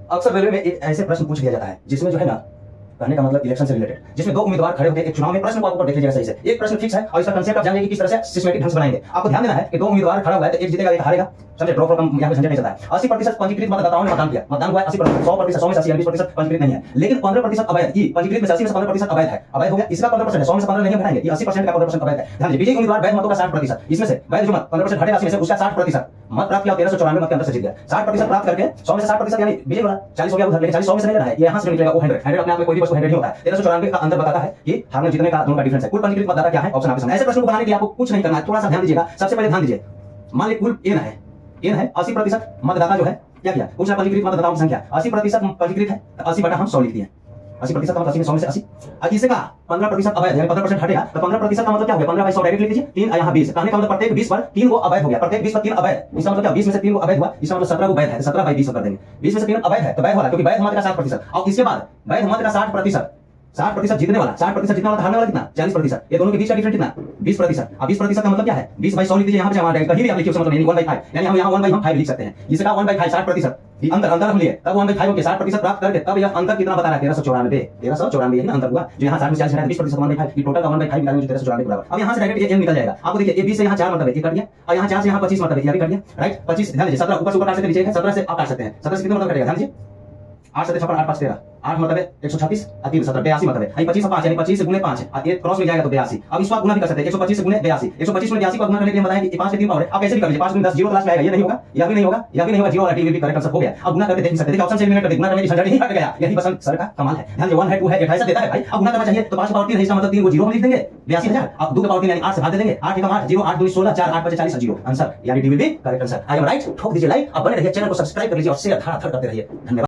अक्सर रेलवे में एक ऐसे प्रश्न पूछ लिया जाता है जिसमें जो है ना, कहने का मतलब इलेक्शन से रिलेटेड, जिसमें दो उम्मीदवार खड़े होते हैं एक चुनाव में। प्रश्न को आपको देख लीजिएगा सही से। एक प्रश्न फिक्स है और इसका कंसेप्ट आप जानेंगे कि किस तरह से सिस्टमेटिक ढंग से बनाएंगे। आपको ध्यान देना है कि दो उम्मीदवार खड़ा हुआ है तो एक जीतेगा एक हारेगा। समझे? ड्रॉ फ्रॉम यहाँ पे झंझट नहीं चलता है। 80% पंजीकृत मतदाताओं ने मतदान किया, मतदान हुआ है 80%, 100%, 100 में से 80, 20% पंजीकृत नहीं है। लेकिन 15% अवैध, ये पंजीकृत में 80 में से 15% अवैध है। अवैध हो गया, इसका 15% है, 100 में से 15 नहीं घटाएंगे, ये 80% का 15% अवैध है। ध्यान दीजिए, विजयी उम्मीदवार वैध मतों का 60%, इसमें से वैध जो मत 15% हटे 80 में से उसका 60% मत प्राप्त किया, 1394 मत के अंतर से जीत गया। 60% प्राप्त करके 100 में से 60% यानी विजय वाला 40 हो गया उधर, लेकिन 40 100 में से नहीं लेना है, ये यहां से निकलेगा वो 100 अपने आप में कोई भी वस्तु 100 नहीं होता है। 1394 का अंतर बताता है कि हारने जीतने का दोनों का डिफरेंस है। कुल पंजीकृत मतदाता क्या है? ऑप्शन आपके सामने। ऐसे प्रश्न को बनाने के लिए आपको कुछ नहीं करना है, थोड़ा सा ध्यान दीजिएगा। सबसे पहले ध्यान दीजिए, मान लीजिए कुल एन है 80% मतदाता जो है क्या किया, पूछा पंजीकृत मतदाताओं की संख्या 80% पंजीकृत है, 80 बटा हम 100 लिख दिए। 80% का मतलब 80 में 100 में से 80। अब इसका 15% अवैध है, 15% हटेगा तो 15% का मतलब क्या हो गया, 15/100 डायरेक्ट लिख दीजिए। 3 यहाँ 20, कहने का मतलब प्रत्येक 20 पर 3 को अवैध हो गया, प्रत्येक 20 पर 3 अवैध। इसका मतलब क्या, 20 में से 3 को अवैध हुआ, इसका मतलब 17 को वैध है, 17/20 कर देंगे। 20 में से 3 अवैध है तो वैध वाला, क्योंकि वैध मत का 60%। और इसके बाद वैध मत का 60% जीतने वाला, 60% जीतने वाला, हारने वाला कितना, 40%। ये दोनों के बीच का डिफरेंस कितना, 20%। अब 20% का मतलब क्या है, 20/100 लिख दीजिए, यहाँ पे जमा कहीं भी आप लिखिए, उसका मतलब नहीं 1/5, यानी हम यहाँ 1/5 लिख सकते हैं। इसका 1/5 60%, ये अंतर हम लिए तब 1/5 के 60% प्राप्त करके तब यह अंतर कितना बता रहा है, 1394 यही ना अंतर हुआ, जो यहाँ 60 में 40 है, 20% 1/5, ये टोटल का 1/5 निकालेंगे जो 1394 के बराबर। अब यहाँ से डायरेक्ट ये निकल जाएगा। आपको देखिए, ये 20 से यहाँ 4 मतलब ये कट गया, और यहाँ 4 से यहाँ 25 मतलब ये भी कट गया, राइट। 25 ध्यान दीजिए, 17 ऊपर से ऊपर काट सकते, नीचे है 17 से आप काट सकते हैं, 17 से कितना मतलब कटेगा, ध्यान दीजिए, 8 7 56 8 5 13, 8 मतलब 136 और 3 17 82 मतलब है। 25 और 5 यानी 25 से गुणे 5 और ये क्रॉस में जाएगा तो 82। अब इसको आप गुना भी कर सकते हैं, 125 से गुणे 82, 125 में 82 का गुना करने के लिए बताया कि 5 के 3 पावर है। आप ऐसे भी कर लीजिए, 5 गुणे 10 जीरो क्लास में आएगा, ये नहीं होगा, यह भी नहीं होगा, यह भी नहीं होगा, जीरो वाला टी भी करेक्ट आंसर हो गया। अब गुना करके देख सकते हैं, ऑप्शन से एलिमिनेट कर दे, गुना करने की झंझट नहीं हट गया, यही बस सर का कमाल है। ध्यान दीजिए, 1 है 2 है 28 देता है भाई, अब गुना करना चाहिए तो 5 पावर 3 है, इसका मतलब 3 को जीरो में लिख देंगे, 82000। अब 2 का पावर 3 यानी 8 से भाग दे देंगे, 8 एकम 8 0 8 2 16 4 8 5 40 जीरो आंसर, यानी D will be correct answer. I am right. ठोक दीजिए लाइक, अब बने रहिए, चैनल को सब्सक्राइब कर लीजिए और शेयर धड़ाधड़ करते रहिए। धन्यवाद।